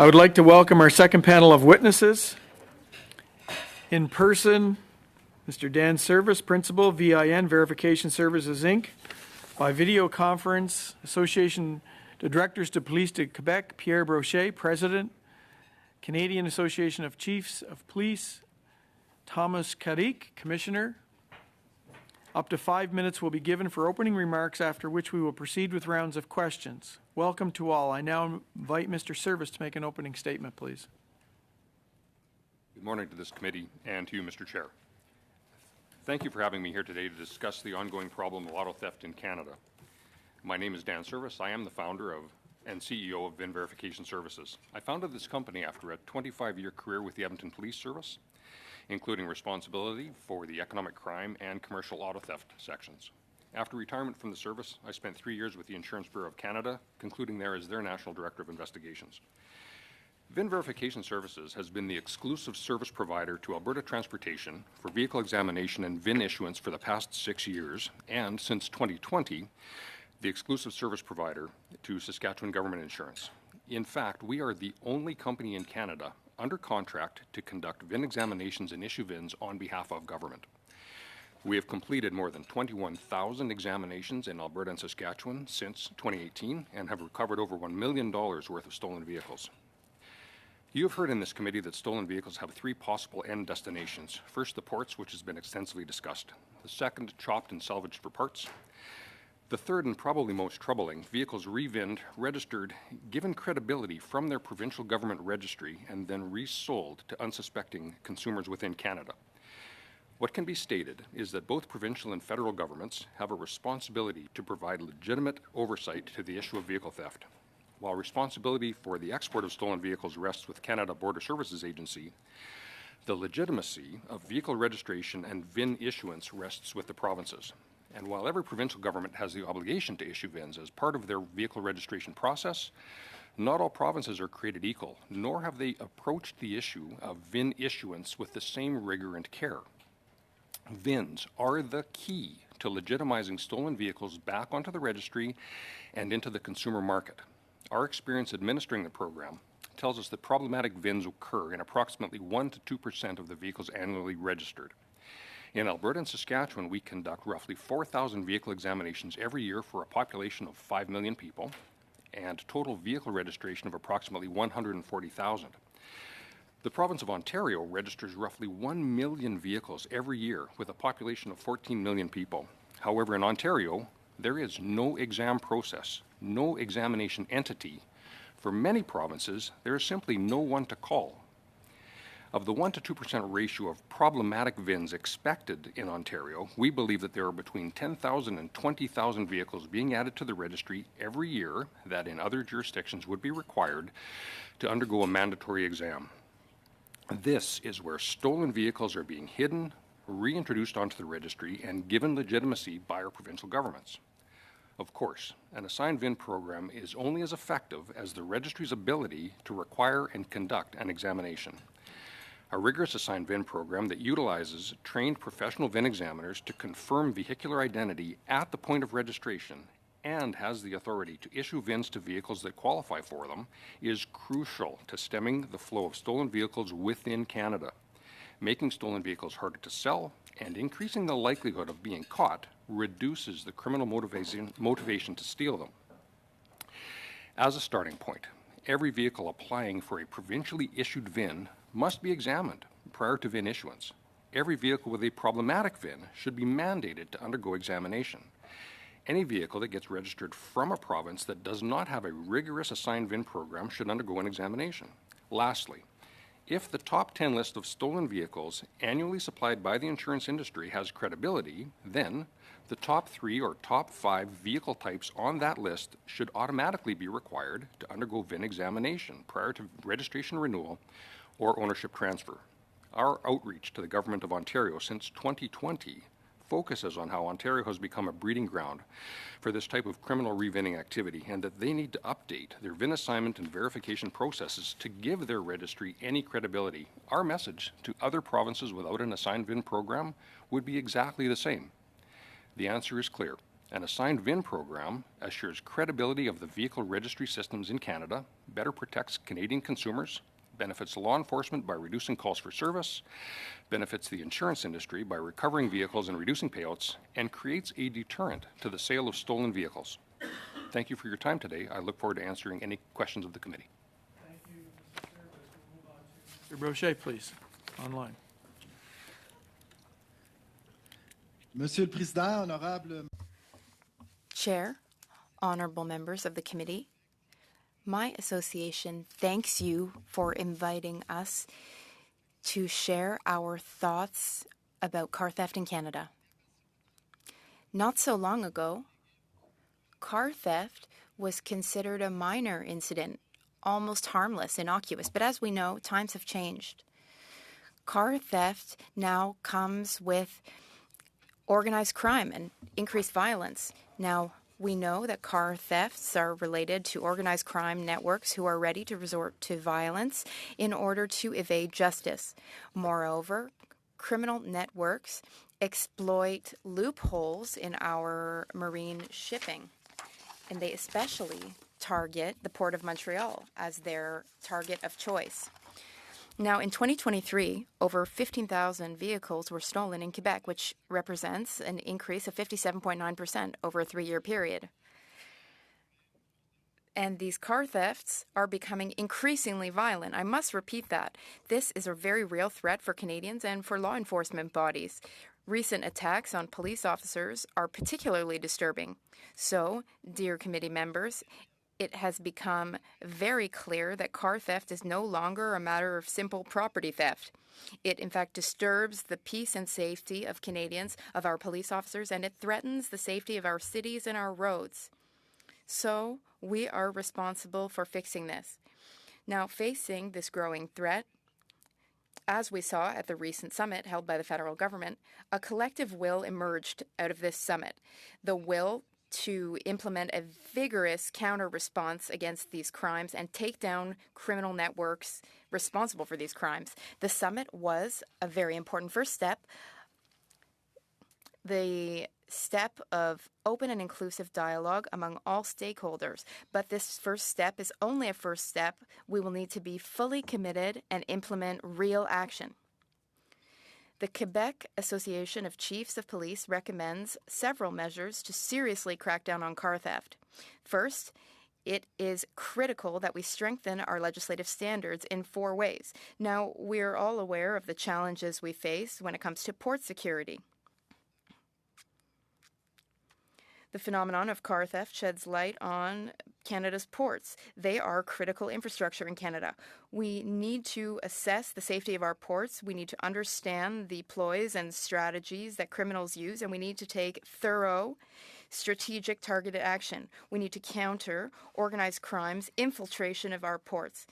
I would like to welcome our second panel of witnesses. In person, Mr. Dan Service, Principal, VIN, Verification Services, Inc. By video conference, Association de Directors de Police de Quebec, Pierre Brochet, President, Canadian Association of Chiefs of Police, Thomas Carrique, Commissioner. Up to 5 minutes will be given for opening remarks, after which we will proceed with rounds of questions. Welcome to all. I now invite Mr. Service to make an opening statement, please. Good morning to this committee and to you, Mr. Chair. Thank you for having me here today to discuss the ongoing problem of auto theft in Canada. My name is Dan Service. I am the founder of and CEO of VIN Verification Services. I founded this company after a 25-year career with the Edmonton Police Service, including responsibility for the economic crime and commercial auto theft sections. After retirement from the service, I spent 3 years with the Insurance Bureau of Canada, concluding there as their National Director of Investigations. VIN Verification Services has been the exclusive service provider to Alberta Transportation for vehicle examination and VIN issuance for the past 6 years, and since 2020, the exclusive service provider to Saskatchewan Government Insurance. In fact, we are the only company in Canada under contract to conduct VIN examinations and issue VINs on behalf of government. We have completed more than 21,000 examinations in Alberta and Saskatchewan since 2018 and have recovered over $1 million worth of stolen vehicles. You have heard in this committee that stolen vehicles have 3 possible end destinations. First, the ports, which has been extensively discussed. The second, chopped and salvaged for parts. The third, and probably most troubling, vehicles re-VINed, registered, given credibility from their provincial government registry, and then resold to unsuspecting consumers within Canada. What can be stated is that both provincial and federal governments have a responsibility to provide legitimate oversight to the issue of vehicle theft. While responsibility for the export of stolen vehicles rests with Canada Border Services Agency, the legitimacy of vehicle registration and VIN issuance rests with the provinces. And while every provincial government has the obligation to issue VINs as part of their vehicle registration process, not all provinces are created equal, nor have they approached the issue of VIN issuance with the same rigor and care. VINs are the key to legitimizing stolen vehicles back onto the registry and into the consumer market. Our experience administering the program tells us that problematic VINs occur in approximately 1 to 2% of the vehicles annually registered. In Alberta and Saskatchewan, we conduct roughly 4,000 vehicle examinations every year for a population of 5 million people and total vehicle registration of approximately 140,000. The province of Ontario registers roughly 1 million vehicles every year with a population of 14 million people. However, in Ontario, there is no exam process, no examination entity. For many provinces, there is simply no one to call. Of the 1 to 2% ratio of problematic VINs expected in Ontario, we believe that there are between 10,000 and 20,000 vehicles being added to the registry every year that in other jurisdictions would be required to undergo a mandatory exam. This is where stolen vehicles are being hidden, reintroduced onto the registry, and given legitimacy by our provincial governments. Of course, an assigned VIN program is only as effective as the registry's ability to require and conduct an examination. A rigorous assigned VIN program that utilizes trained professional VIN examiners to confirm vehicular identity at the point of registration and has the authority to issue VINs to vehicles that qualify for them is crucial to stemming the flow of stolen vehicles within Canada. Making stolen vehicles harder to sell and increasing the likelihood of being caught reduces the criminal motivation to steal them. As a starting point, every vehicle applying for a provincially issued VIN must be examined prior to VIN issuance. Every vehicle with a problematic VIN should be mandated to undergo examination. Any vehicle that gets registered from a province that does not have a rigorous assigned VIN program should undergo an examination. Lastly, if the top 10 list of stolen vehicles annually supplied by the insurance industry has credibility, then the top 3 or top 5 vehicle types on that list should automatically be required to undergo VIN examination prior to registration renewal or ownership transfer. Our outreach to the Government of Ontario since 2020 focuses on how Ontario has become a breeding ground for this type of criminal re-VINing activity, and that they need to update their VIN assignment and verification processes to give their registry any credibility. Our message to other provinces without an assigned VIN program would be exactly the same. The answer is clear. An assigned VIN program assures credibility of the vehicle registry systems in Canada, better protects Canadian consumers, benefits law enforcement by reducing calls for service, benefits the insurance industry by recovering vehicles and reducing payouts, and creates a deterrent to the sale of stolen vehicles. Thank you for your time today. I look forward to answering any questions of the committee. Thank you, Mr. Service. We'll move on to Mr. Brochet, please, online. Monsieur le Président, honorable Chair, honorable members of the committee, my association thanks you for inviting us to share our thoughts about car theft in Canada. Not so long ago, car theft was considered a minor incident, almost harmless, innocuous. But as we know, times have changed. Car theft now comes with organized crime and increased violence. Now, we know that car thefts are related to organized crime networks who are ready to resort to violence in order to evade justice. Moreover, criminal networks exploit loopholes in our marine shipping, and they especially target the Port of Montreal as their target of choice. Now, in 2023, over 15,000 vehicles were stolen in Quebec, which represents an increase of 57.9% over a 3-year period. And these car thefts are becoming increasingly violent. I must repeat that. This is a very real threat for Canadians and for law enforcement bodies. Recent attacks on police officers are particularly disturbing. So, dear committee members, it has become very clear that car theft is no longer a matter of simple property theft. It, in fact, disturbs the peace and safety of Canadians, of our police officers, and it threatens the safety of our cities and our roads. So, we are responsible for fixing this. Now, facing this growing threat, as we saw at the recent summit held by the federal government, a collective will emerged out of this summit. The will to implement a vigorous counter-response against these crimes and take down criminal networks responsible for these crimes. The summit was a very important first step, the step of open and inclusive dialogue among all stakeholders. But this first step is only a first step. We will need to be fully committed and implement real action. The Quebec Association of Chiefs of Police recommends several measures to seriously crack down on car theft. First, it is critical that we strengthen our legislative standards in 4 ways. Now, we're all aware of the challenges we face when it comes to port security. The phenomenon of car theft sheds light on Canada's ports. They are critical infrastructure in Canada. We need to assess the safety of our ports. We need to understand the ploys and strategies that criminals use, and we need to take thorough, strategic, targeted action. We need to counter organized crime's infiltration of our ports.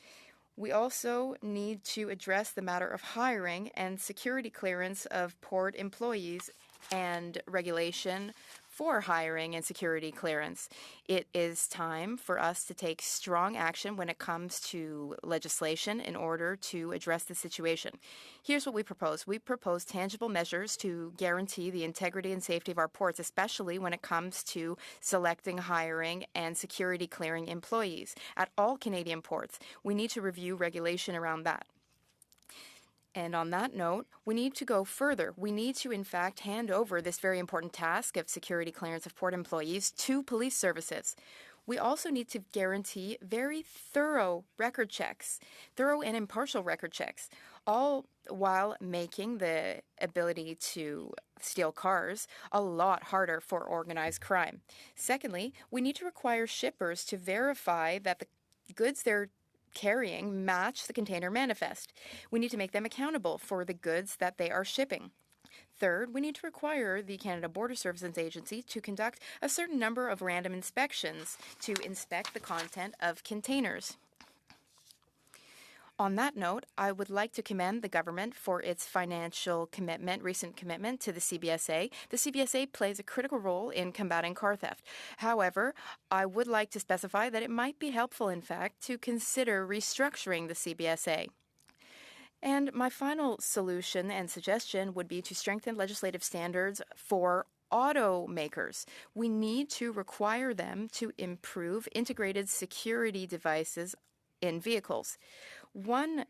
We also need to address the matter of hiring and security clearance of port employees and regulation for hiring and security clearance. It is time for us to take strong action when it comes to legislation in order to address the situation. Here's what we propose. We propose tangible measures to guarantee the integrity and safety of our ports, especially when it comes to selecting, hiring, and security clearing employees. At all Canadian ports, we need to review regulation around that. And on that note, we need to go further. We need to, in fact, hand over this very important task of security clearance of port employees to police services. We also need to guarantee very thorough record checks, thorough and impartial record checks, all while making the ability to steal cars a lot harder for organized crime. Secondly, we need to require shippers to verify that the goods they're carrying match the container manifest. We need to make them accountable for the goods that they are shipping. Third, we need to require the Canada Border Services Agency to conduct a certain number of random inspections to inspect the content of containers. On that note, I would like to commend the government for its financial commitment, recent commitment to the CBSA. The CBSA plays a critical role in combating car theft. However, I would like to specify that it might be helpful, in fact, to consider restructuring the CBSA. And my final solution and suggestion would be to strengthen legislative standards for automakers. We need to require them to improve integrated security devices in vehicles. One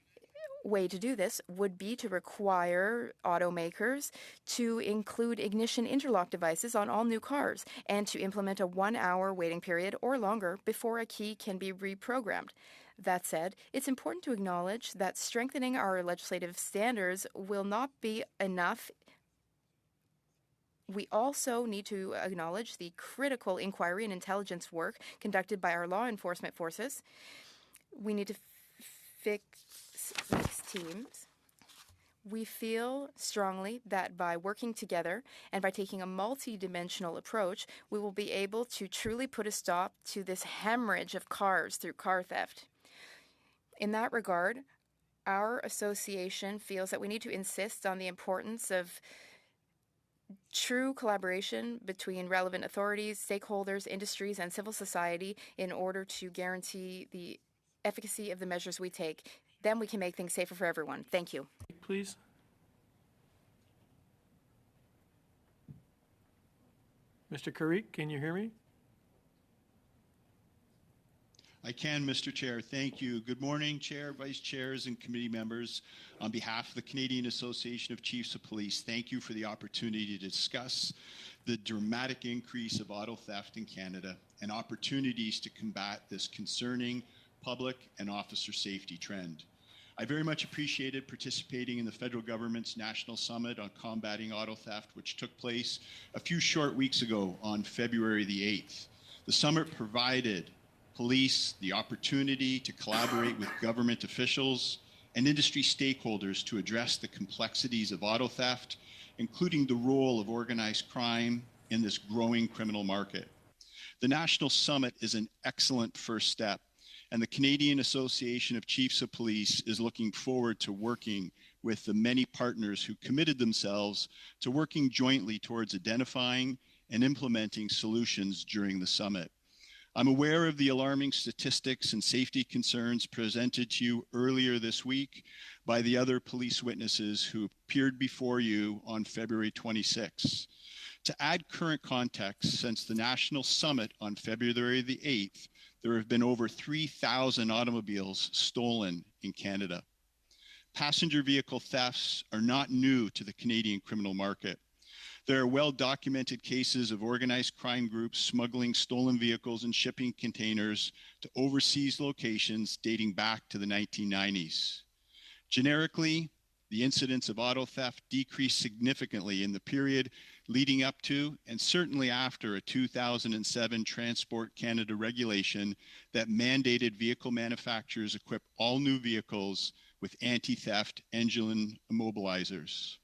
way to do this would be to require automakers to include ignition interlock devices on all new cars and to implement a 1-hour waiting period or longer before a key can be reprogrammed. That said, it's important to acknowledge that strengthening our legislative standards will not be enough. We also need to acknowledge the critical inquiry and intelligence work conducted by our law enforcement forces. We need to fix teams. We feel strongly that by working together and by taking a multi-dimensional approach, we will be able to truly put a stop to this hemorrhage of cars through car theft. In that regard, our association feels that we need to insist on the importance of true collaboration between relevant authorities, stakeholders, industries, and civil society in order to guarantee the efficacy of the measures we take. Then we can make things safer for everyone. Thank you. Please. Mr. Karik, can you hear me? I can, Mr. Chair. Thank you. Good morning, Chair, Vice Chairs, and committee members. On behalf of the Canadian Association of Chiefs of Police, thank you for the opportunity to discuss the dramatic increase of auto theft in Canada and opportunities to combat this concerning public and officer safety trend. I very much appreciated participating in the federal government's National Summit on Combating Auto Theft, which took place a few short weeks ago on February the 8th. The summit provided police the opportunity to collaborate with government officials and industry stakeholders to address the complexities of auto theft, including the role of organized crime in this growing criminal market. The National Summit is an excellent first step, and the Canadian Association of Chiefs of Police is looking forward to working with the many partners who committed themselves to working jointly towards identifying and implementing solutions during the summit. I'm aware of the alarming statistics and safety concerns presented to you earlier this week by the other police witnesses who appeared before you on February 26. To add current context, since the National Summit on February the 8th, there have been over 3,000 automobiles stolen in Canada. Passenger vehicle thefts are not new to the Canadian criminal market. There are well-documented cases of organized crime groups smuggling stolen vehicles and shipping containers to overseas locations dating back to the 1990s. Generically, the incidence of auto theft decreased significantly in the period leading up to and certainly after a 2007 Transport Canada regulation that mandated vehicle manufacturers equip all new vehicles with anti-theft engine immobilizers.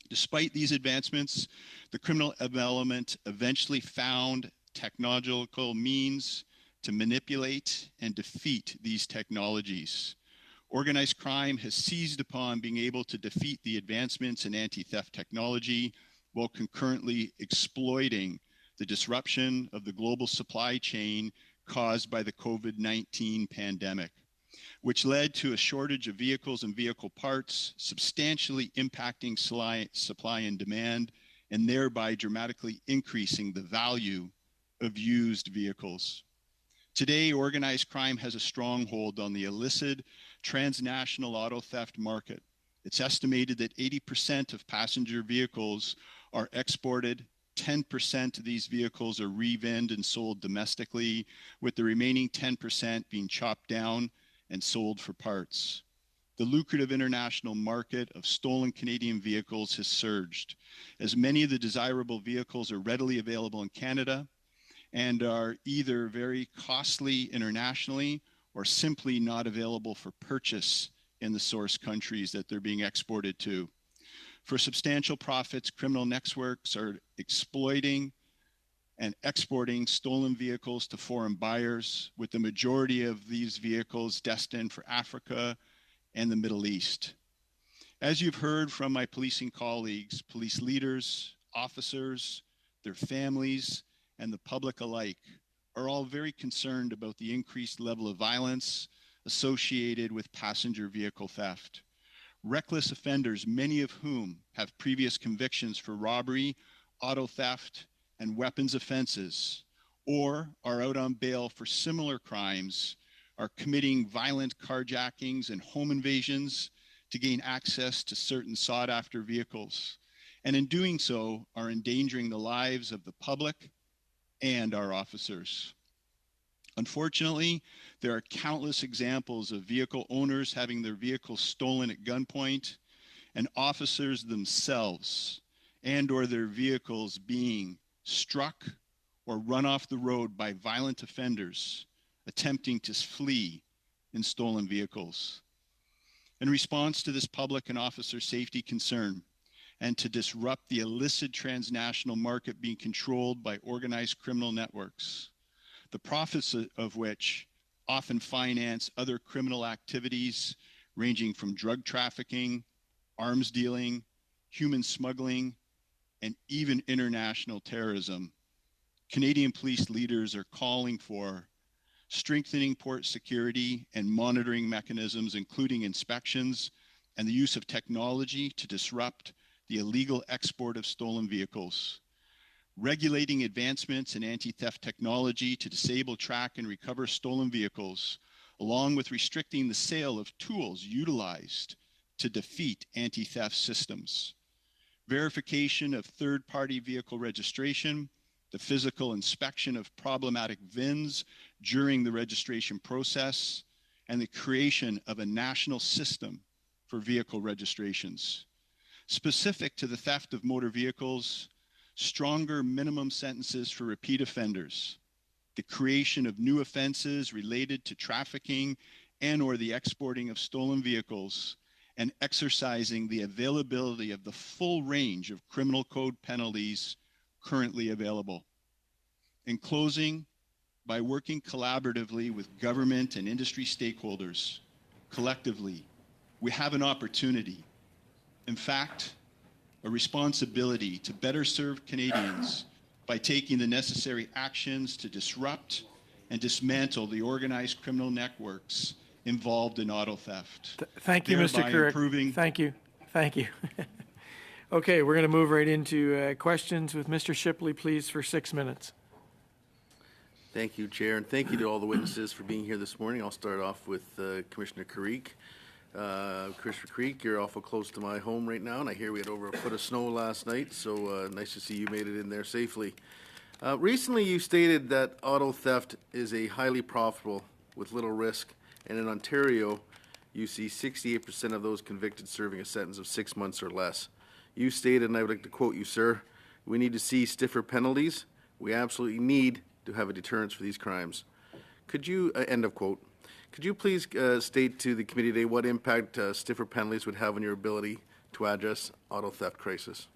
Despite these advancements, the criminal element eventually found technological means to manipulate and defeat these technologies. Organized crime has seized upon being able to defeat the advancements in anti-theft technology while concurrently exploiting the disruption of the global supply chain caused by the COVID-19 pandemic, which led to a shortage of vehicles and vehicle parts, substantially impacting supply and demand, and thereby dramatically increasing the value of used vehicles. Today, organized crime has a stronghold on the illicit transnational auto theft market. It's estimated that 80% of passenger vehicles are exported, 10% of these vehicles are re-vended and sold domestically, with the remaining 10% being chopped down and sold for parts. The lucrative international market of stolen Canadian vehicles has surged, as many of the desirable vehicles are readily available in Canada and are either very costly internationally or simply not available for purchase in the source countries that they're being exported to. For substantial profits, criminal networks are exploiting and exporting stolen vehicles to foreign buyers, with the majority of these vehicles destined for Africa and the Middle East. As you've heard from my policing colleagues, police leaders, officers, their families, and the public alike are all very concerned about the increased level of violence associated with passenger vehicle theft. Reckless offenders, many of whom have previous convictions for robbery, auto theft, and weapons offenses, or are out on bail for similar crimes, are committing violent carjackings and home invasions to gain access to certain sought-after vehicles, and in doing so are endangering the lives of the public and our officers. Unfortunately, there are countless examples of vehicle owners having their vehicles stolen at gunpoint, and officers themselves and or their vehicles being struck or run off the road by violent offenders attempting to flee in stolen vehicles. In response to this public and officer safety concern, and to disrupt the illicit transnational market being controlled by organized criminal networks, the profits of which often finance other criminal activities ranging from drug trafficking, arms dealing, human smuggling, and even international terrorism, Canadian police leaders are calling for strengthening port security and monitoring mechanisms, including inspections and the use of technology to disrupt the illegal export of stolen vehicles, regulating advancements in anti-theft technology to disable, track, and recover stolen vehicles, along with restricting the sale of tools utilized to defeat anti-theft systems, verification of third-party vehicle registration, the physical inspection of problematic VINs during the registration process, and the creation of a national system for vehicle registrations. Specific to the theft of motor vehicles, stronger minimum sentences for repeat offenders, the creation of new offenses related to trafficking and or the exporting of stolen vehicles, and exercising the availability of the full range of criminal code penalties currently available. In closing, by working collaboratively with government and industry stakeholders, collectively, we have an opportunity, in fact, a responsibility to better serve Canadians by taking the necessary actions to disrupt and dismantle the organized criminal networks involved in auto theft. Thank you, Mr. Carrick. Thank you. Thank you. Okay, we're going to move right into questions with Mr. Shipley, please, for 6 minutes. Thank you, Chair, and thank you to all the witnesses for being here this morning. I'll start off with Commissioner Carrick. Commissioner Carrick, you're awful close to my home right now, and I hear we had over a foot of snow last night, so nice to see you made it in there safely. Recently, you stated that auto theft is a highly profitable with little risk, and in Ontario, you see 68% of those convicted serving a sentence of 6 months or less. You stated, and I would like to quote you, sir, we need to see stiffer penalties. We absolutely need to have a deterrence for these crimes. Could you, end of quote, could you please state to the committee today what impact stiffer penalties would have on your ability to address auto theft crisis?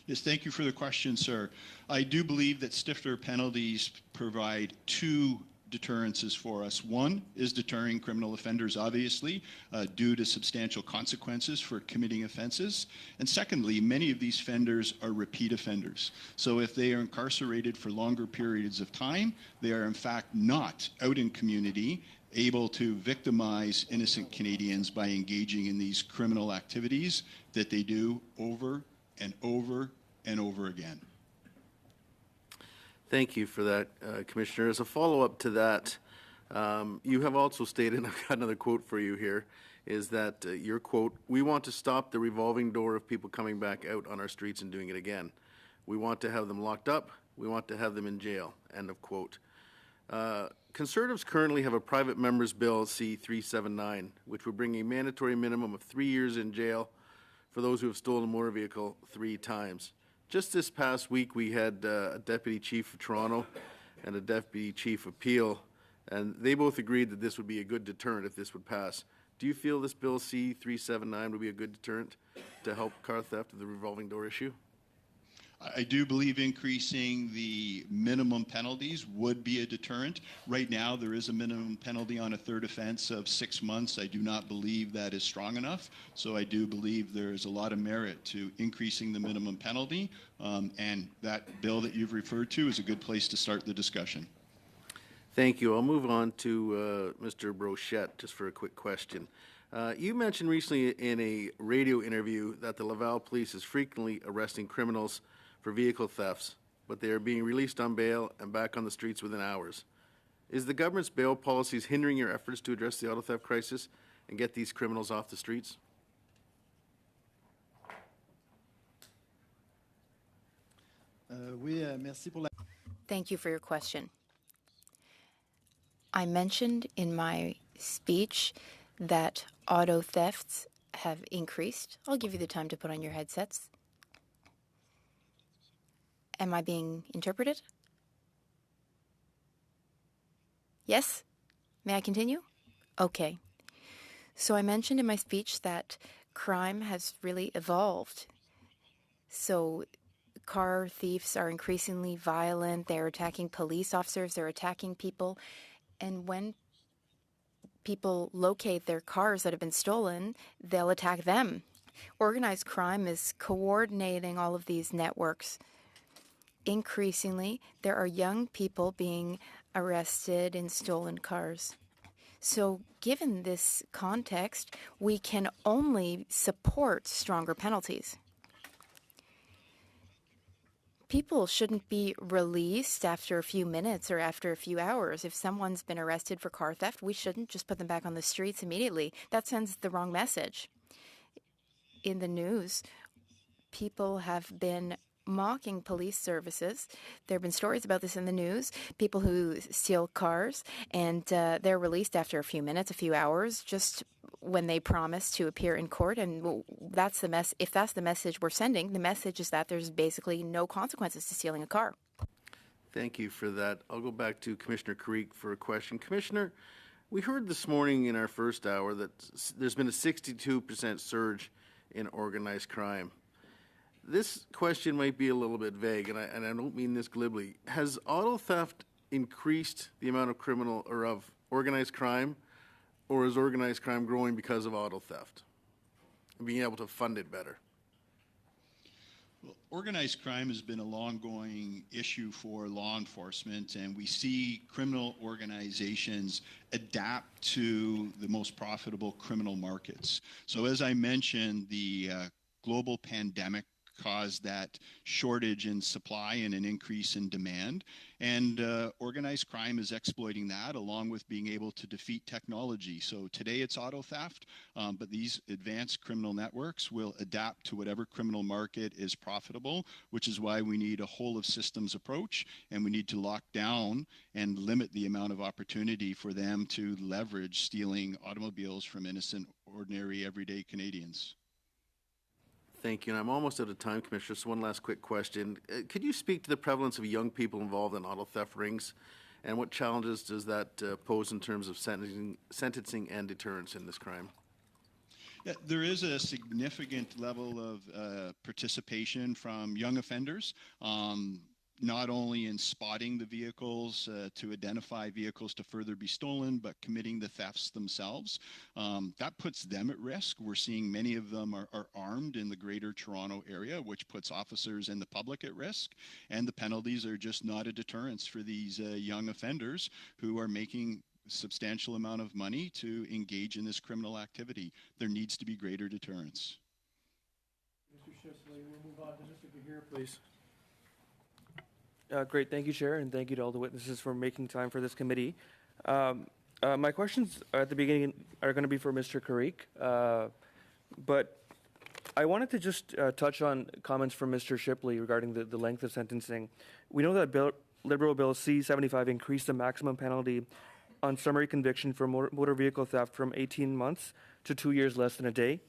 Yes, thank you for the question, sir. I do believe that stiffer penalties provide two deterrences for us. One is deterring criminal offenders, obviously, due to substantial consequences for committing offenses. And secondly, many of these offenders are repeat offenders. So if they are incarcerated for longer periods of time, they are in fact not out in community able to victimize innocent Canadians by engaging in these criminal activities that they do over and over and over again. Thank you for that, Commissioner. As a follow-up to that, you have also stated, and I've got another quote for you here, is that your quote, we want to stop the revolving door of people coming back out on our streets and doing it again. We want to have them locked up. We want to have them in jail, end of quote. Conservatives currently have a private member's bill, C-379, which would bring a mandatory minimum of 3 years in jail for those who have stolen a motor vehicle 3 times. Just this past week, we had a deputy chief of Toronto and a deputy chief of Peel, and they both agreed that this would be a good deterrent if this would pass. Do you feel this bill C-379 would be a good deterrent to help car theft of the revolving door issue? I do believe increasing the minimum penalties would be a deterrent. Right now, there is a minimum penalty on a third offense of 6 months. I do not believe that is strong enough. So I do believe there is a lot of merit to increasing the minimum penalty. And that bill that you've referred to is a good place to start the discussion. Thank you. I'll move on to Mr. Brochette just for a quick question. You mentioned recently in a radio interview that the Laval Police is frequently arresting criminals for vehicle thefts, but they are being released on bail and back on the streets within hours. Is the government's bail policies hindering your efforts to address the auto theft crisis and get these criminals off the streets? Oui, merci pour la... Thank you for your question. I mentioned in my speech that auto thefts have increased. I'll give you the time to put on your headsets. Am I being interpreted? Yes? May I continue? Okay. So I mentioned in my speech that crime has really evolved. So car thieves are increasingly violent. They're attacking police officers. They're attacking people. And when people locate their cars that have been stolen, they'll attack them. Organized crime is coordinating all of these networks. Increasingly, there are young people being arrested in stolen cars. So given this context, we can only support stronger penalties. People shouldn't be released after a few minutes or after a few hours. If someone's been arrested for car theft, we shouldn't just put them back on the streets immediately. That sends the wrong message. In the news, people have been mocking police services. There have been stories about this in the news. People who steal cars and they're released after a few minutes, a few hours, just when they promise to appear in court. And that's the if that's the message we're sending, the message is that there's basically no consequences to stealing a car. Thank you for that. I'll go back to Commissioner Creek for a question. Commissioner, we heard this morning in our first hour that there's been a 62% surge in organized crime. This question might be a little bit vague, and I don't mean this glibly. Has auto theft increased the amount of criminal or of organized crime, or is organized crime growing because of auto theft? Being able to fund it better. Well, organized crime has been a long-going issue for law enforcement, and we see criminal organizations adapt to the most profitable criminal markets. So as I mentioned, the global pandemic caused that shortage in supply and an increase in demand. And organized crime is exploiting that along with being able to defeat technology. So today it's auto theft, but these advanced criminal networks will adapt to whatever criminal market is profitable, which is why we need a whole of systems approach, and we need to lock down and limit the amount of opportunity for them to leverage stealing automobiles from innocent, ordinary, everyday Canadians. Thank you. And I'm almost out of time, Commissioner. So one last quick question. Could you speak to the prevalence of young people involved in auto theft rings, and what challenges does that pose in terms of sentencing and deterrence in this crime? Yeah, there is a significant level of participation from young offenders. Not only in spotting the vehicles to identify vehicles to further be stolen, but committing the thefts themselves. That puts them at risk. We're seeing many of them are armed in the Greater Toronto area, which puts officers and the public at risk. And the penalties are just not a deterrence for these young offenders who are making substantial amount of money to engage in this criminal activity. There needs to be greater deterrence. Mr. Shisley, we'll move on to Mr. Gahir, please. Great. Thank you, Chair, and thank you to all the witnesses for making time for this committee. My questions at the beginning are going to be for Mr. Carrick, but I wanted to just touch on comments from Mr. Shipley regarding the length of sentencing. We know that Liberal Bill C-75 increased the maximum penalty on summary conviction for motor vehicle theft from 18 months to 2 years less than a day.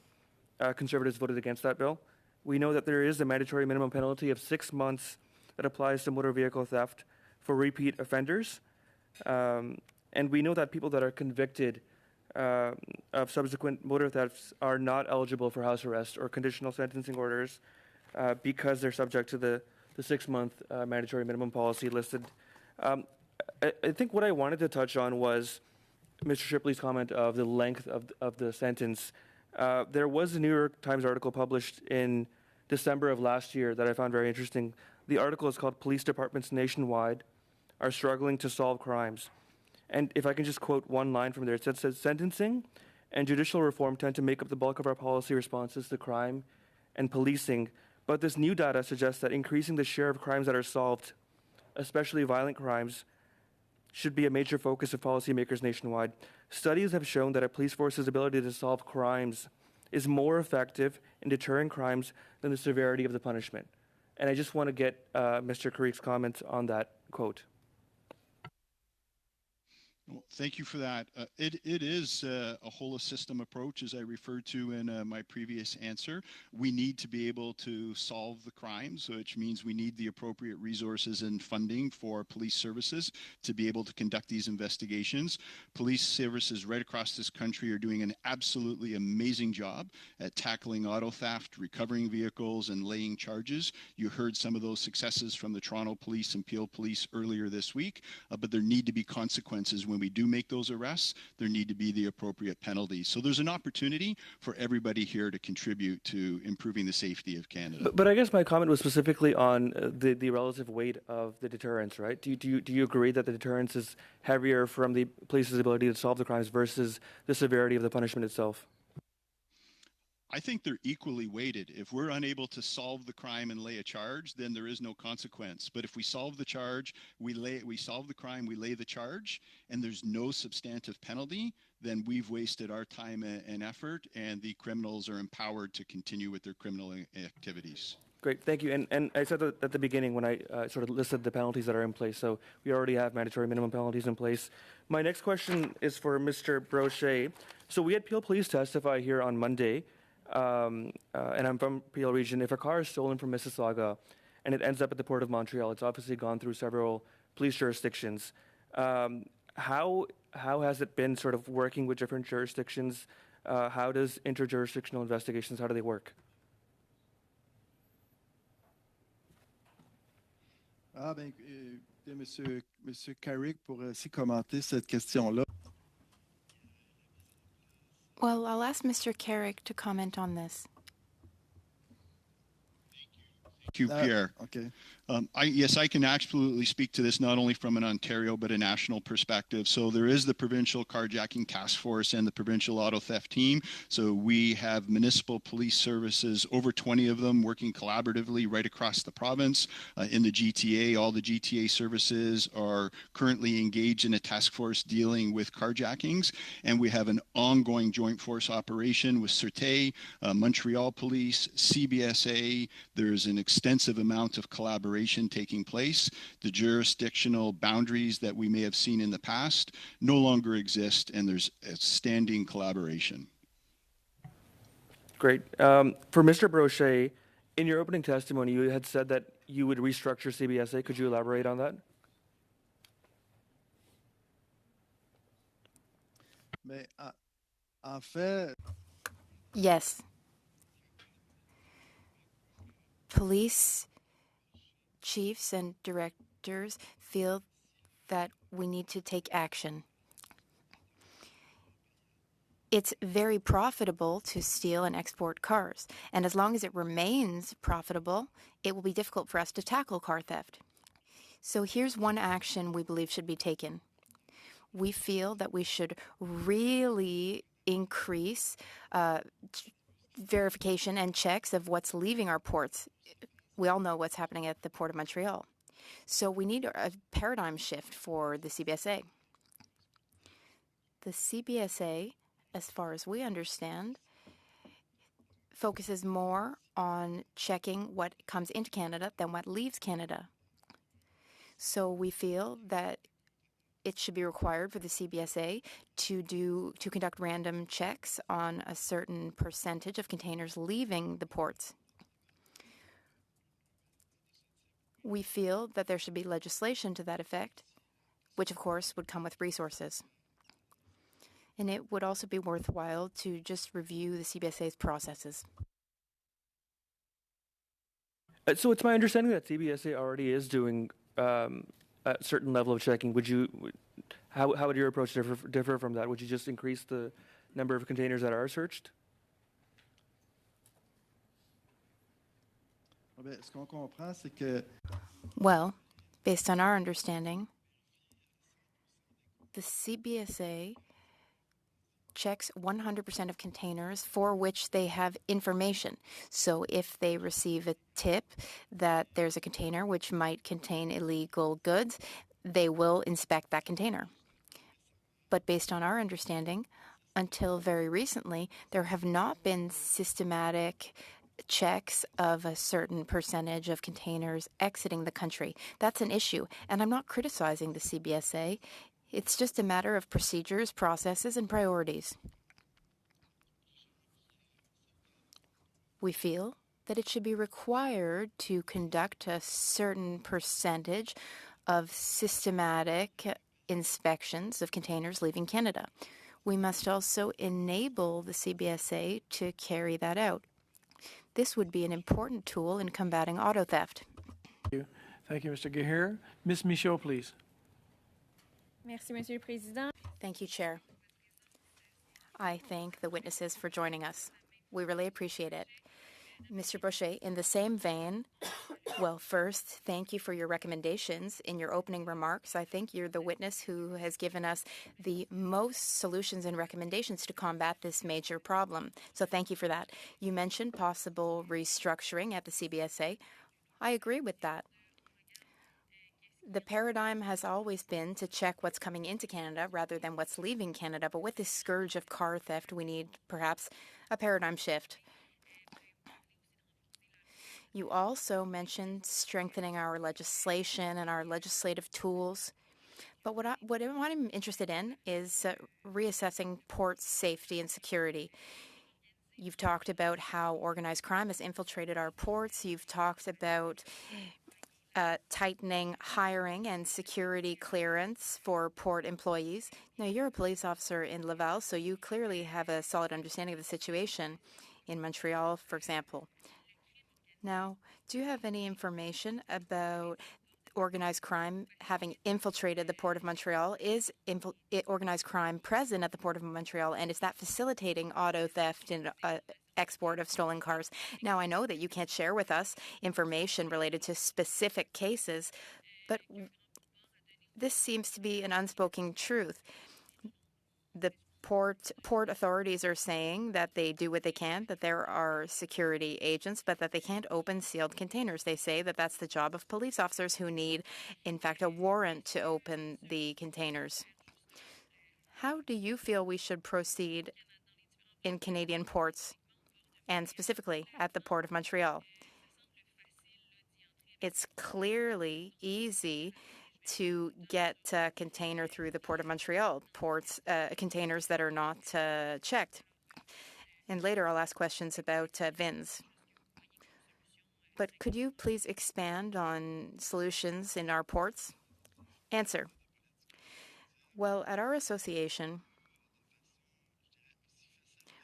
Conservatives voted against that bill. We know that there is a mandatory minimum penalty of 6 months that applies to motor vehicle theft for repeat offenders. And we know that people that are convicted of subsequent motor thefts are not eligible for house arrest or conditional sentencing orders because they're subject to the 6-month mandatory minimum policy listed. I think what I wanted to touch on was Mr. Shipley's comment of the length of the sentence. There was a New York Times article published in December of last year that I found very interesting. The article is called "Police Departments Nationwide Are Struggling to Solve Crimes." And if I can just quote one line from there, it says sentencing and judicial reform tend to make up the bulk of our policy responses to crime and policing. But this new data suggests that increasing the share of crimes that are solved, especially violent crimes, should be a major focus of policymakers nationwide. Studies have shown that a police force's ability to solve crimes is more effective in deterring crimes than the severity of the punishment. And I just want to get Mr. Carrique's comments on that quote. Well, thank you for that. It is a whole system approach, as I referred to in my previous answer. We need to be able to solve the crimes, which means we need the appropriate resources and funding for police services to be able to conduct these investigations. Police services right across this country are doing an absolutely amazing job at tackling auto theft, recovering vehicles, and laying charges. You heard some of those successes from the Toronto Police and Peel Police earlier this week, but there need to be consequences when we do make those arrests. There need to be the appropriate penalties. So there's an opportunity for everybody here to contribute to improving the safety of Canada. But I guess my comment was specifically on the relative weight of the deterrence, right? Do you agree that the deterrence is heavier from the police's ability to solve the crimes versus the severity of the punishment itself? I think they're equally weighted. If we're unable to solve the crime and lay a charge, then there is no consequence. But if we solve the charge, we solve the crime, we lay the charge, and there's no substantive penalty, then we've wasted our time and effort, and the criminals are empowered to continue with their criminal activities. Great, thank you. And I said that at the beginning when I sort of listed the penalties that are in place. So we already have mandatory minimum penalties in place. My next question is for Mr. Brochet. So we had Peel Police testify here on Monday. And I'm from Peel Region. If a car is stolen from Mississauga and it ends up at the Port of Montreal, it's obviously gone through several police jurisdictions. How has it been sort of working with different jurisdictions? How does interjurisdictional investigations, how do they work? Monsieur Carrick, pour aussi commenter cette question-là. Well, I'll ask Mr. Carrick to comment on this. Thank you, Pierre. Okay. Yes, I can absolutely speak to this not only from an Ontario but a national perspective. So there is the Provincial Carjacking Task Force and the Provincial Auto Theft Team. So we have municipal police services, over 20 of them, working collaboratively right across the province. In the GTA, all the GTA services are currently engaged in a task force dealing with carjackings. And we have an ongoing joint force operation with Sûreté, Montreal Police, CBSA. There's an extensive amount of collaboration taking place. The jurisdictional boundaries that we may have seen in the past no longer exist, and there's a standing collaboration. Great. For Mr. Brochet, in your opening testimony, you had said that you would restructure CBSA. Could you elaborate on that? Mais en fait, Yes. Police chiefs and directors feel that we need to take action. It's very profitable to steal and export cars, and as long as it remains profitable, it will be difficult for us to tackle car theft. So here's one action we believe should be taken. We feel that we should really increase verification and checks of what's leaving our ports. We all know what's happening at the Port of Montreal. So we need a paradigm shift for the CBSA. The CBSA, as far as we understand, focuses more on checking what comes into Canada than what leaves Canada. So we feel that it should be required for the CBSA to conduct random checks on a certain percentage of containers leaving the ports. We feel that there should be legislation to that effect, which of course would come with resources. And it would also be worthwhile to just review the CBSA's processes. So it's my understanding that CBSA already is doing a certain level of checking. How would your approach differ from that? Would you just increase the number of containers that are searched? ce qu'on comprend, c'est que Well, based on our understanding, The CBSA checks 100% of containers for which they have information. So if they receive a tip that there's a container which might contain illegal goods, they will inspect that container. But based on our understanding, until very recently, there have not been systematic checks of a certain percentage of containers exiting the country. That's an issue, and I'm not criticizing the CBSA. It's just a matter of procedures, processes, and priorities. We feel that it should be required to conduct a certain percentage of systematic inspections of containers leaving Canada. We must also enable the CBSA to carry that out. This would be an important tool in combating auto theft. Thank you, Mr. Gahir. Ms. Michaud, please. Merci, Monsieur le Président. Thank you, Chair. I thank the witnesses for joining us. We really appreciate it. Mr. Boucher, in the same vein, well, first, thank you for your recommendations. In your opening remarks, I think you're the witness who has given us the most solutions and recommendations to combat this major problem. So thank you for that. You mentioned possible restructuring at the CBSA. I agree with that. The paradigm has always been to check what's coming into Canada rather than what's leaving Canada. But with this scourge of car theft, we need perhaps a paradigm shift. You also mentioned strengthening our legislation and our legislative tools. But what I'm interested in is reassessing port safety and security. You've talked about how organized crime has infiltrated our ports. You've talked about tightening hiring and security clearance for port employees. Now, you're a police officer in Laval, so you clearly have a solid understanding of the situation in Montreal, for example. Now, do you have any information about organized crime having infiltrated the Port of Montreal? Is organized crime present at the Port of Montreal, and is that facilitating auto theft and export of stolen cars? Now, I know that you can't share with us information related to specific cases, but this seems to be an unspoken truth. The port authorities are saying that they do what they can, that there are security agents, but that they can't open sealed containers. They say that that's the job of police officers who need, in fact, a warrant to open the containers. How do you feel we should proceed in Canadian ports, and specifically at the Port of Montreal? It's clearly easy to get a container through the Port of Montreal, containers that are not checked. And later I'll ask questions about VINs. But could you please expand on solutions in our ports? Answer. Well, at our association,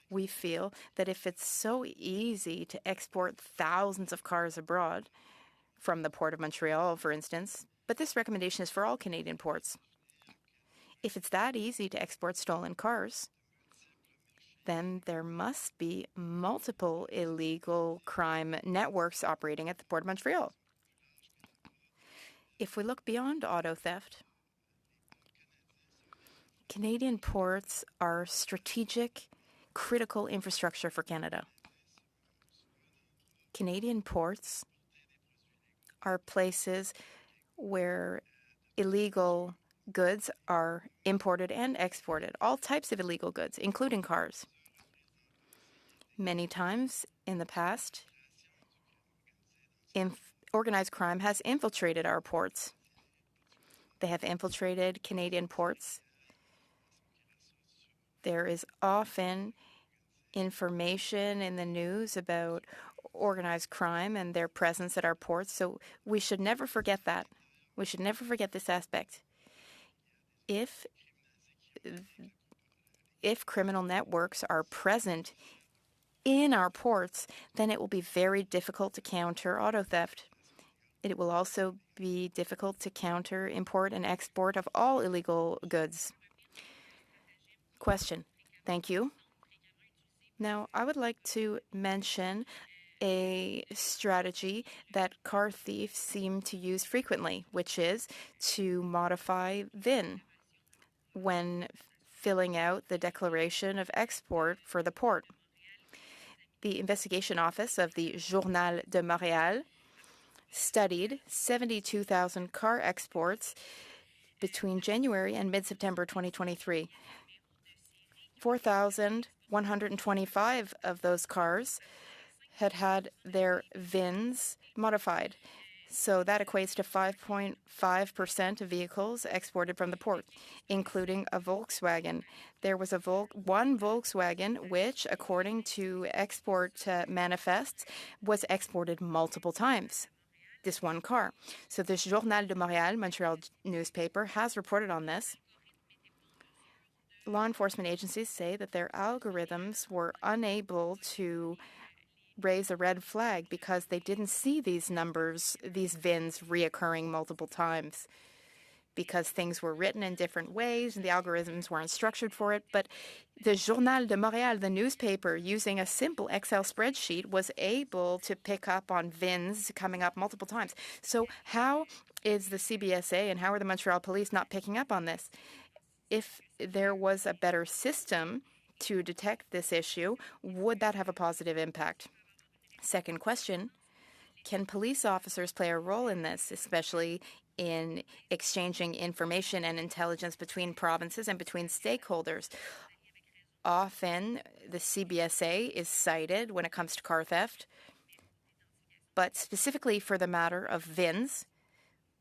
we feel that if it's so easy to export thousands of cars abroad, from the Port of Montreal, for instance, but this recommendation is for all Canadian ports. If it's that easy to export stolen cars, then there must be multiple illegal crime networks operating at the Port of Montreal. If we look beyond auto theft, Canadian ports are strategic, critical infrastructure for Canada. Canadian ports are places where illegal goods are imported and exported, all types of illegal goods, including cars. Many times in the past, organized crime has infiltrated our ports. They have infiltrated Canadian ports. There is often information in the news about organized crime and their presence at our ports, so we should never forget that. We should never forget this aspect. If criminal networks are present in our ports, then it will be very difficult to counter auto theft. It will also be difficult to counter import and export of all illegal goods. Question. Thank you. Now, I would like to mention a strategy that car thieves seem to use frequently, which is to modify VIN. when filling out the declaration of export for the port. The investigation office of the Journal de Montréal studied 72,000 car exports between January and mid-September 2023. 4,125 of those cars had their VINs modified. So that equates to 5.5% of vehicles exported from the port, including a Volkswagen. There was one Volkswagen which, according to export manifests, was exported multiple times. This one car. So the Journal de Montréal, Montreal newspaper, has reported on this. Law enforcement agencies say that their algorithms were unable to raise a red flag because they didn't see these numbers, these VINs, reoccurring multiple times because things were written in different ways and the algorithms weren't structured for it. But the Journal de Montréal, the newspaper, using a simple Excel spreadsheet, was able to pick up on VINs coming up multiple times. So how is the CBSA and how are the Montreal police not picking up on this? If there was a better system to detect this issue, would that have a positive impact? Second question, can police officers play a role in this, especially in exchanging information and intelligence between provinces and between stakeholders? Often, the CBSA is cited when it comes to car theft, but specifically for the matter of VINs,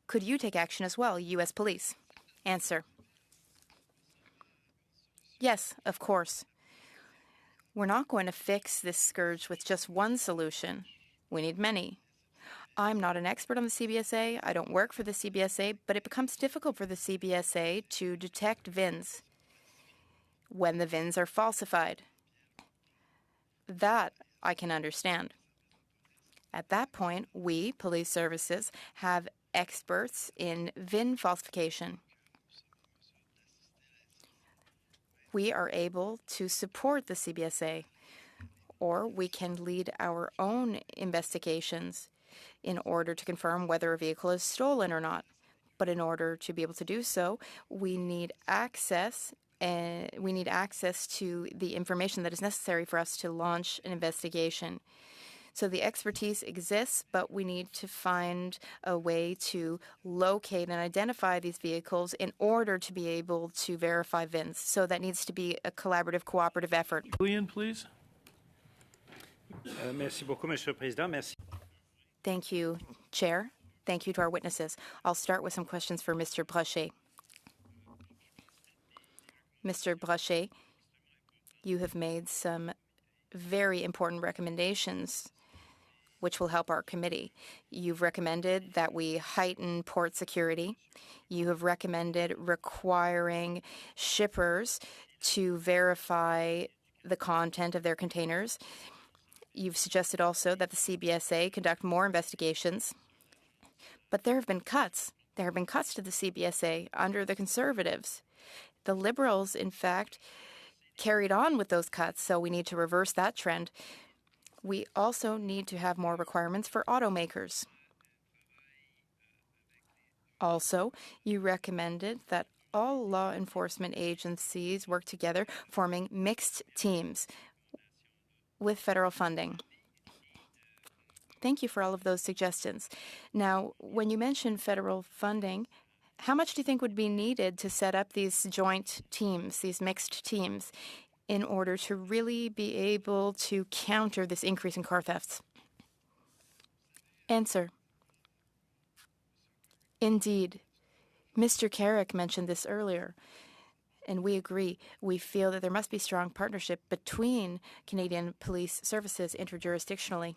could you take action as well, U.S. Police? Answer. Yes, of course. We're not going to fix this scourge with just one solution. We need many. I'm not an expert on the CBSA. I don't work for the CBSA, but it becomes difficult for the CBSA to detect VINs when the VINs are falsified. That I can understand. At that point, we, police services, have experts in VIN falsification. We are able to support the CBSA, or we can lead our own investigations in order to confirm whether a vehicle is stolen or not. But in order to be able to do so, we need access to the information that is necessary for us to launch an investigation. So the expertise exists, but we need to find a way to locate and identify these vehicles in order to be able to verify VINs. So that needs to be a collaborative, cooperative effort. Julian, please. Merci beaucoup, Monsieur le Président. Merci. Thank you, Chair. Thank you to our witnesses. I'll start with some questions for Mr. Brochet. Mr. Brochet, you have made some very important recommendations which will help our committee. You've recommended that we heighten port security. You have recommended requiring shippers to verify the content of their containers. You've suggested also that the CBSA conduct more investigations. But there have been cuts. There have been cuts to the CBSA under the Conservatives. The Liberals, in fact, carried on with those cuts, so we need to reverse that trend. We also need to have more requirements for automakers. Also, you recommended that all law enforcement agencies work together, forming mixed teams with federal funding. Thank you for all of those suggestions. Now, when you mention federal funding, how much do you think would be needed to set up these joint teams, these mixed teams, in order to really be able to counter this increase in car thefts? Answer. Indeed. Mr. Carrick mentioned this earlier, and we agree. We feel that there must be strong partnership between Canadian police services interjurisdictionally.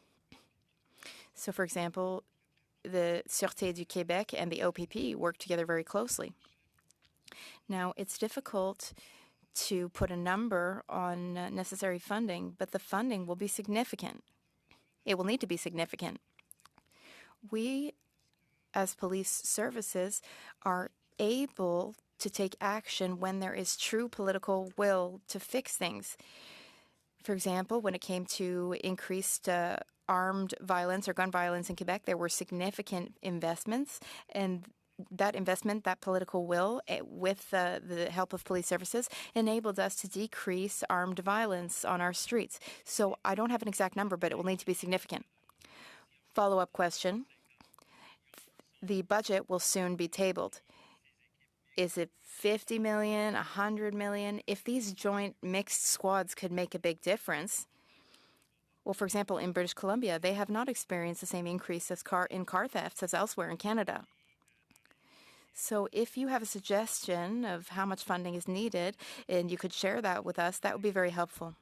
So, for example, the Sûreté du Québec and the OPP work together very closely. Now, it's difficult to put a number on necessary funding, but the funding will be significant. It will need to be significant. We, as police services, are able to take action when there is true political will to fix things. For example, when it came to increased armed violence or gun violence in Quebec, there were significant investments, and that investment, that political will, with the help of police services, enabled us to decrease armed violence on our streets. So I don't have an exact number, but it will need to be significant. Follow-up question. The budget will soon be tabled. Is it 50 million, 100 million? If these joint mixed squads could make a big difference, well, for example, in British Columbia, they have not experienced the same increase in car thefts as elsewhere in Canada. So if you have a suggestion of how much funding is needed and you could share that with us, that would be very helpful,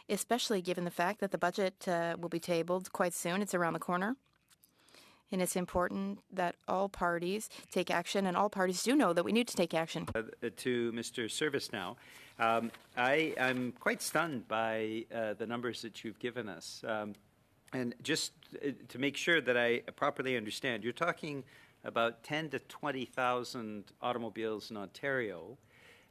especially given the fact that the budget will be tabled quite soon. It's around the corner. And it's important that all parties take action, and all parties do know that we need to take action. To Mr. Service now. I'm quite stunned by the numbers that you've given us. And just to make sure that I properly understand, you're talking about 10 to 20,000 automobiles in Ontario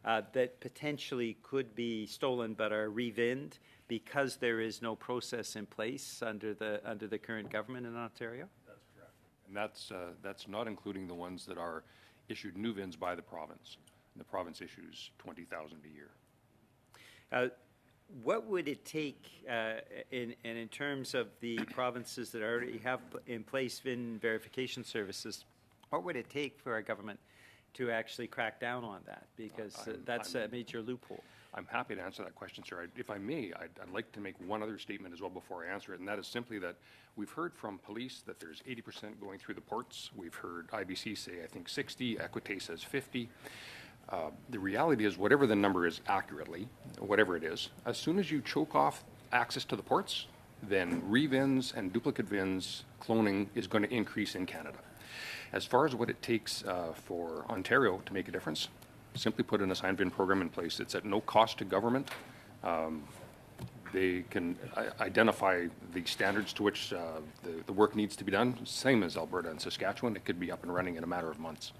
that potentially could be stolen but are revinned because there is no process in place under the current government in Ontario? And that's not including the ones that are issued new VINs by the province. And the province issues 20,000 a year. What would it take, in terms of the provinces that already have in place VIN verification services, what would it take for our government to actually crack down on that? Because that's a major loophole. I'm happy to answer that question, sir. If I may, I'd like to make one other statement as well before I answer it, and that is simply that we've heard from police that there's 80% going through the ports. We've heard IBC say, I think, 60. Equite says 50. The reality is, whatever the number is accurately, whatever it is, as soon as you choke off access to the ports, then re-VINs and duplicate VINs, cloning is going to increase in Canada. As far as what it takes for Ontario to make a difference, simply put an assigned VIN program in place. It's at no cost to government. They can identify the standards to which the work needs to be done, same as Alberta and Saskatchewan. It could be up and running in a matter of months.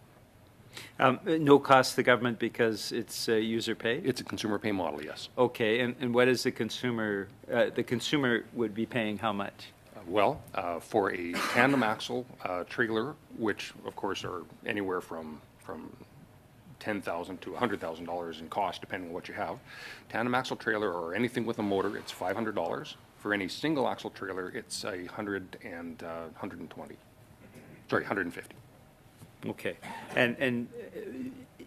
No cost to the government because it's user pay? It's a consumer pay model, yes. Okay, and what is the consumer would be paying how much? For a tandem axle trailer, which of course are anywhere from $10,000 to $100,000 in cost, depending on what you have. Tandem axle trailer or anything with a motor, it's $500. For any single axle trailer, it's $120. Sorry, $150. Okay, and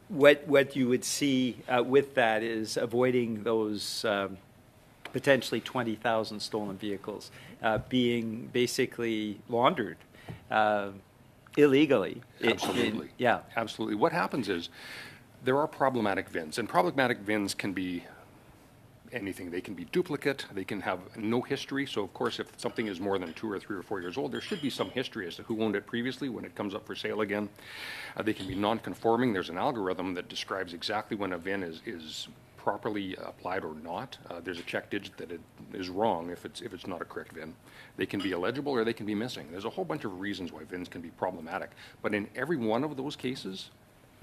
what you would see with that is avoiding those potentially 20,000 stolen vehicles being basically laundered illegally. Absolutely. Yeah. Absolutely. What happens is there are problematic VINs, and problematic VINs can be anything. They can be duplicate. They can have no history. So, of course, if something is more than 2 or 3 or 4 years old, there should be some history as to who owned it previously when it comes up for sale again. They can be non-conforming. There's an algorithm that describes exactly when a VIN is properly applied or not. There's a check digit that it is wrong if it's not a correct VIN. They can be illegible or they can be missing. There's a whole bunch of reasons why VINs can be problematic. But in every one of those cases,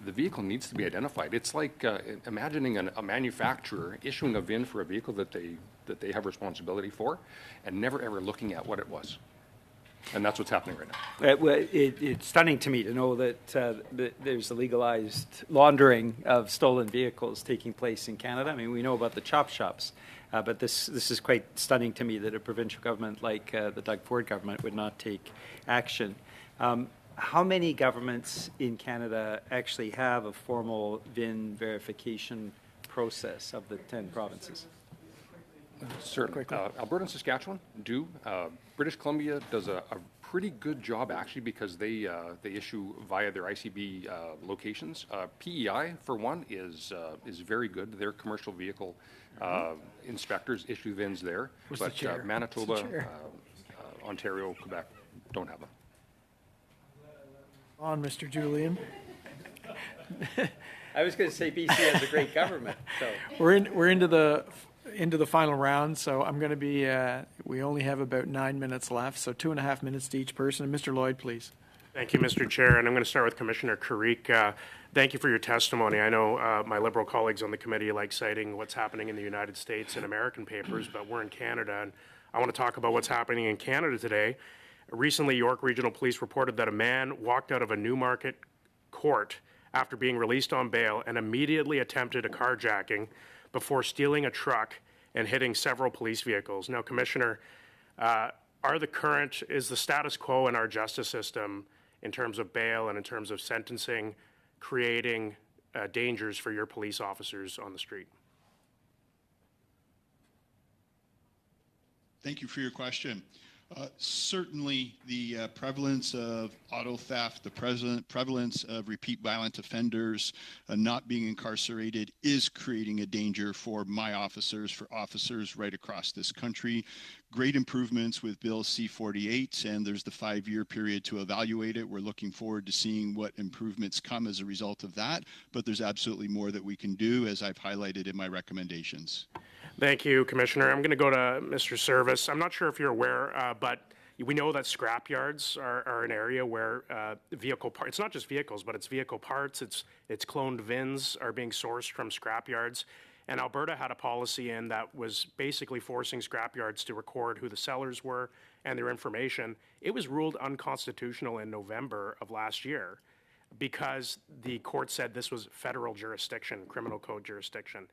the vehicle needs to be identified. It's like imagining a manufacturer issuing a VIN for a vehicle that they have responsibility for and never ever looking at what it was. And that's what's happening right now. It's stunning to me to know that there's a legalized laundering of stolen vehicles taking place in Canada. I mean, we know about the chop shops, but this is quite stunning to me that a provincial government like the Doug Ford government would not take action. How many governments in Canada actually have a formal VIN verification process of the 10 provinces? Certainly. Alberta and Saskatchewan do. British Columbia does a pretty good job, actually, because they issue via their ICB locations. PEI, for one, is very good. Their commercial vehicle inspectors issue VINs there. But Manitoba, Ontario, Quebec don't have them. On, Mr. Julian. I was going to say BC has a great government. So We're into the final round, so I'm going to be. We only have about 9 minutes left, so 2.5 minutes to each person. Mr. Lloyd, please. Thank you, Mr. Chair, and I'm going to start with Commissioner Carrick. Thank you for your testimony. I know my Liberal colleagues on the committee like citing what's happening in the United States in American papers, but we're in Canada, and I want to talk about what's happening in Canada today. Recently, York Regional Police reported that a man walked out of a Newmarket court after being released on bail and immediately attempted a carjacking before stealing a truck and hitting several police vehicles. Now, Commissioner, is the status quo in our justice system in terms of bail and in terms of sentencing creating dangers for your police officers on the street? Thank you for your question. Certainly, the prevalence of auto theft, the prevalence of repeat violent offenders not being incarcerated is creating a danger for my officers, for officers right across this country. Great improvements with Bill C-48, and there's the 5-year period to evaluate it. We're looking forward to seeing what improvements come as a result of that, but there's absolutely more that we can do, as I've highlighted in my recommendations. Thank you, Commissioner. I'm going to go to Mr. Service. I'm not sure if you're aware, but we know that scrap yards are an area where vehicle parts, it's not just vehicles, but it's vehicle parts, it's cloned VINs are being sourced from scrap yards. And Alberta had a policy in that was basically forcing scrap yards to record who the sellers were and their information. It was ruled unconstitutional in November of last year because the court said this was federal jurisdiction, criminal code jurisdiction.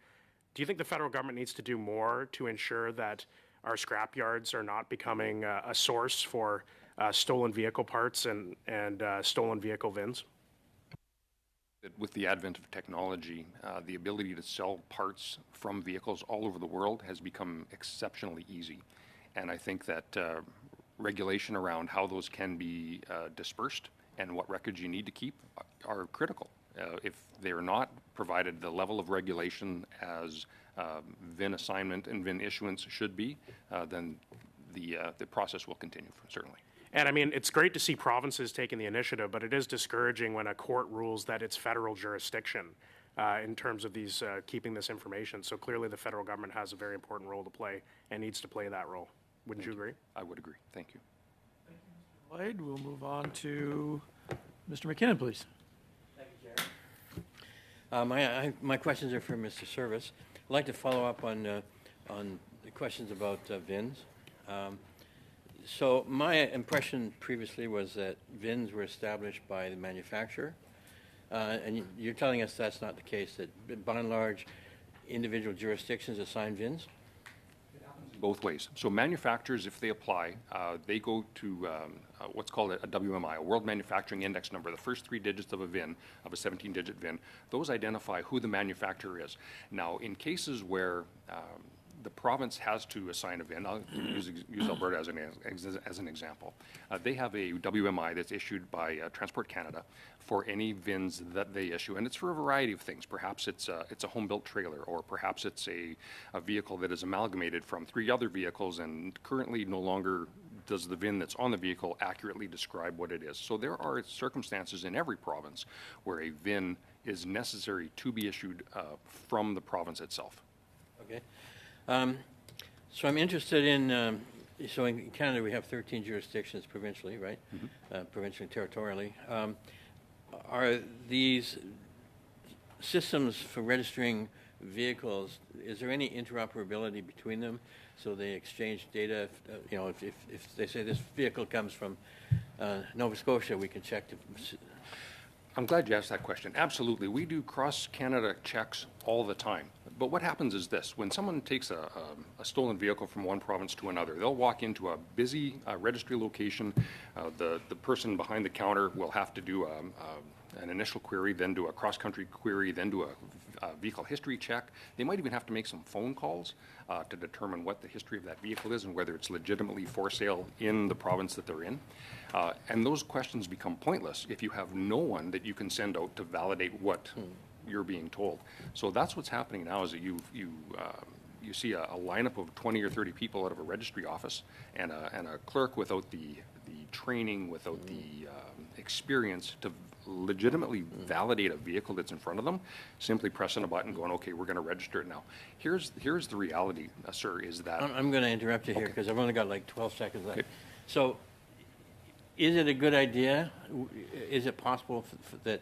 Do you think the federal government needs to do more to ensure that our scrap yards are not becoming a source for stolen vehicle parts and stolen vehicle VINs? With the advent of technology, the ability to sell parts from vehicles all over the world has become exceptionally easy. And I think that regulation around how those can be dispersed and what records you need to keep are critical. If they're not provided the level of regulation as VIN assignment and VIN issuance should be, then the process will continue, certainly. And I mean, it's great to see provinces taking the initiative, but it is discouraging when a court rules that it's federal jurisdiction in terms of these keeping this information. So clearly the federal government has a very important role to play and needs to play that role. Wouldn't you agree? I would agree. Thank you. Thank you, Mr. Lloyd. We'll move on to Mr. McKinnon, please. My questions are for Mr. Service. I'd like to follow up on the questions about VINs. So my impression previously was that VINs were established by the manufacturer, and you're telling us that's not the case, that by and large, individual jurisdictions assign VINs? Both ways. So manufacturers, if they apply, they go to what's called a WMI, a World Manufacturing Index number, the first 3 digits of a VIN, of a 17-digit VIN. Those identify who the manufacturer is. Now, in cases where the province has to assign a VIN, I'll use Alberta as an example. They have a WMI that's issued by Transport Canada for any VINs that they issue, and it's for a variety of things. Perhaps it's a home-built trailer, or perhaps it's a vehicle that is amalgamated from 3 other vehicles and currently no longer does the VIN that's on the vehicle accurately describe what it is. So there are circumstances in every province where a VIN is necessary to be issued from the province itself. Okay. So I'm interested in, so in Canada we have 13 jurisdictions provincially, right? Mm-hmm. Provincially, territorially. Are these systems for registering vehicles, is there any interoperability between them? So they exchange data, if they say this vehicle comes from Nova Scotia, we can check to... I'm glad you asked that question. Absolutely. We do cross-Canada checks all the time. But what happens is this. When someone takes a stolen vehicle from one province to another, they'll walk into a busy registry location. The person behind the counter will have to do an initial query, then do a cross-country query, then do a vehicle history check. They might even have to make some phone calls to determine what the history of that vehicle is and whether it's legitimately for sale in the province that they're in. And those questions become pointless if you have no one that you can send out to validate what you're being told. So that's what's happening now, is that you see a lineup of 20 or 30 people out of a registry office and a clerk without the training, without the experience to legitimately validate a vehicle that's in front of them, simply pressing a button going, okay, we're going to register it now. Here's the reality, sir, is that... I'm going to interrupt you here because I've only got like 12 seconds left. Okay. So is it a good idea? Is it possible that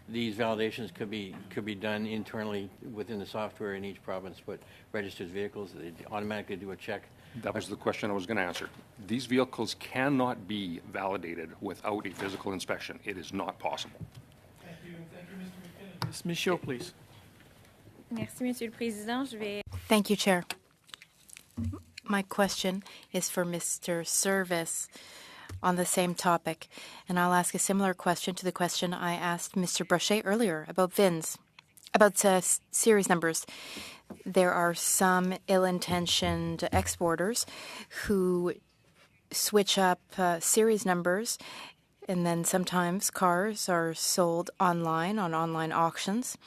these validations could be done internally within the software in each province, but registered vehicles, they automatically do a check. That was the question I was going to answer. These vehicles cannot be validated without a physical inspection. It is not possible. Thank you, Mr. McKinnon. Ms. Michaud, please. Merci, Monsieur le Président. Je vais Thank you, Chair. My question is for Mr. Service on the same topic, and I'll ask a similar question to the question I asked Mr. Brochet earlier about VINs, about series numbers. There are some ill-intentioned exporters who switch up series numbers, and then sometimes cars are sold online on online auctions.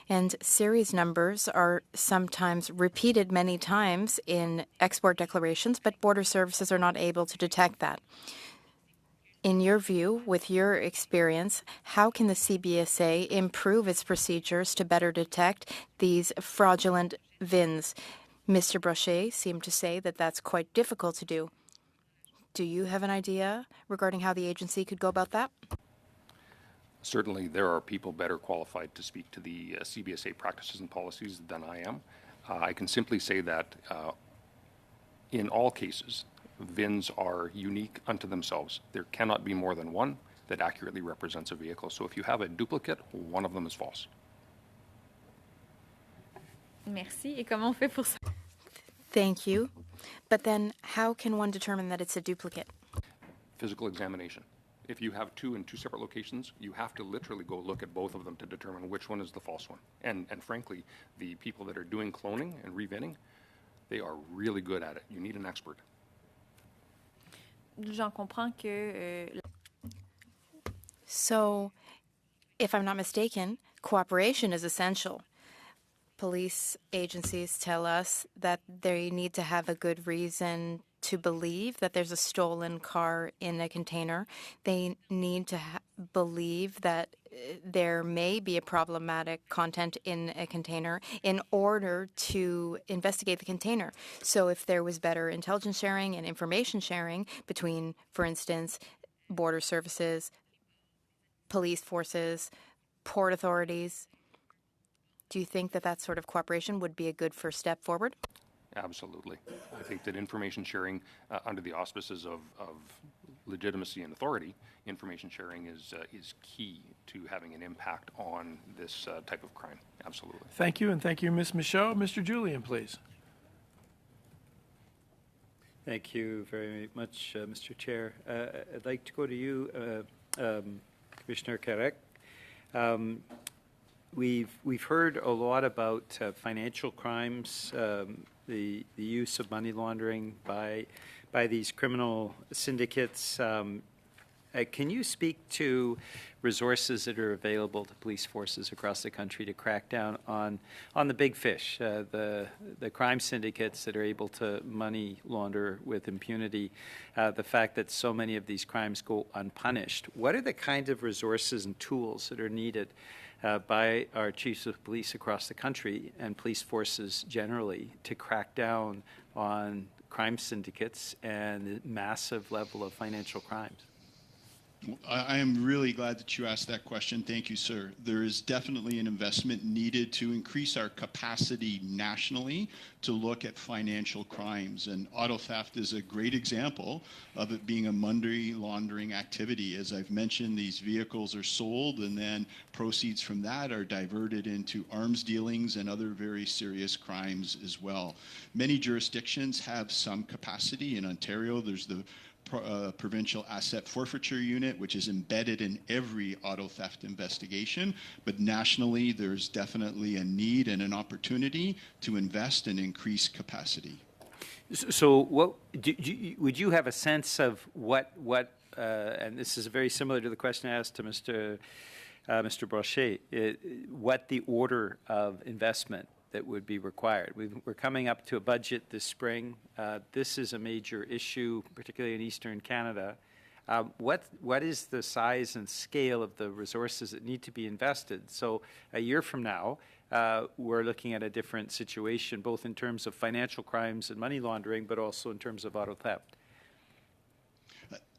And series numbers are sometimes repeated many times in export declarations, but border services are not able to detect that. In your view, with your experience, how can the CBSA improve its procedures to better detect these fraudulent VINs? Mr. Brochet seemed to say that that's quite difficult to do. Do you have an idea regarding how the agency could go about that? Certainly, there are people better qualified to speak to the CBSA practices and policies than I am. I can simply say that in all cases, VINs are unique unto themselves. There cannot be more than one that accurately represents a vehicle. So if you have a duplicate, one of them is false. Merci. Et comment on fait pour ça? Thank you. But then how can one determine that it's a duplicate? Physical examination. If you have two in two separate locations, you have to literally go look at both of them to determine which one is the false one. And frankly, the people that are doing cloning and revinning, they are really good at it. You need an expert. J'en comprends que So, if I'm not mistaken, cooperation is essential. Police agencies tell us that they need to have a good reason to believe that there's a stolen car in a container. They need to believe that there may be a problematic content in a container in order to investigate the container. So if there was better intelligence sharing and information sharing between, for instance, border services, police forces, port authorities, do you think that that sort of cooperation would be a good first step forward? Absolutely. I think that information sharing under the auspices of legitimacy and authority, information sharing is key to having an impact on this type of crime. Absolutely. Thank you, and thank you, Ms. Michaud. Mr. Julian, please. Thank you very much, Mr. Chair. I'd like to go to you, Commissioner Carrick. We've heard a lot about financial crimes, the use of money laundering by these criminal syndicates. Can you speak to resources that are available to police forces across the country to crack down on the big fish, the crime syndicates that are able to money launder with impunity, the fact that so many of these crimes go unpunished? What are the kinds of resources and tools that are needed by our chiefs of police across the country and police forces generally to crack down on crime syndicates and the massive level of financial crimes? I am really glad that you asked that question. Thank you, sir. There is definitely an investment needed to increase our capacity nationally to look at financial crimes. And auto theft is a great example of it being a money laundering activity. As I've mentioned, these vehicles are sold and then proceeds from that are diverted into arms dealings and other very serious crimes as well. Many jurisdictions have some capacity. In Ontario, there's the Provincial Asset Forfeiture Unit, which is embedded in every auto theft investigation. But nationally, there's definitely a need and an opportunity to invest and increase capacity. So what, would you have a sense of what and this is very similar to the question I asked to Mr. Brochet, what the order of investment that would be required? We're coming up to a budget this spring. This is a major issue, particularly in Eastern Canada. What is the size and scale of the resources that need to be invested? So a year from now, we're looking at a different situation, both in terms of financial crimes and money laundering, but also in terms of auto theft.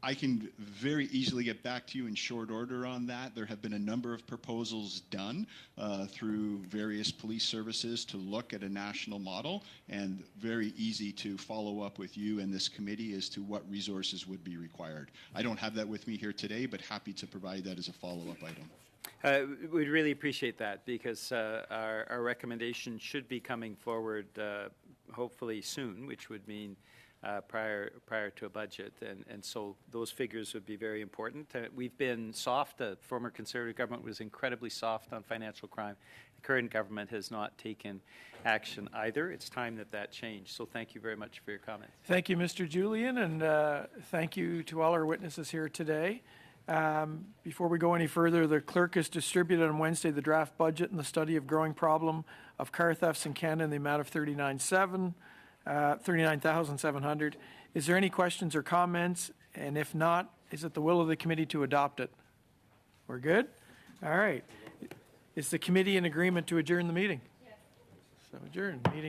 I can very easily get back to you in short order on that. There have been a number of proposals done through various police services to look at a national model, and very easy to follow up with you and this committee as to what resources would be required. I don't have that with me here today, but happy to provide that as a follow-up item. We'd really appreciate that, because our recommendation should be coming forward hopefully soon, which would mean prior to a budget, and so those figures would be very important. We've been soft. The former Conservative government was incredibly soft on financial crime. The current government has not taken action either. It's time that changed. So thank you very much for your comments. Thank you, Mr. Julian, and thank you to all our witnesses here today. Before we go any further, the clerk has distributed on Wednesday the draft budget and the study of growing problem of car thefts in Canada in the amount of $39,700. Is there any questions or comments? And if not, is it the will of the committee to adopt it? We're good? All right. Is the committee in agreement to adjourn the meeting? Yes. So adjourn. Meeting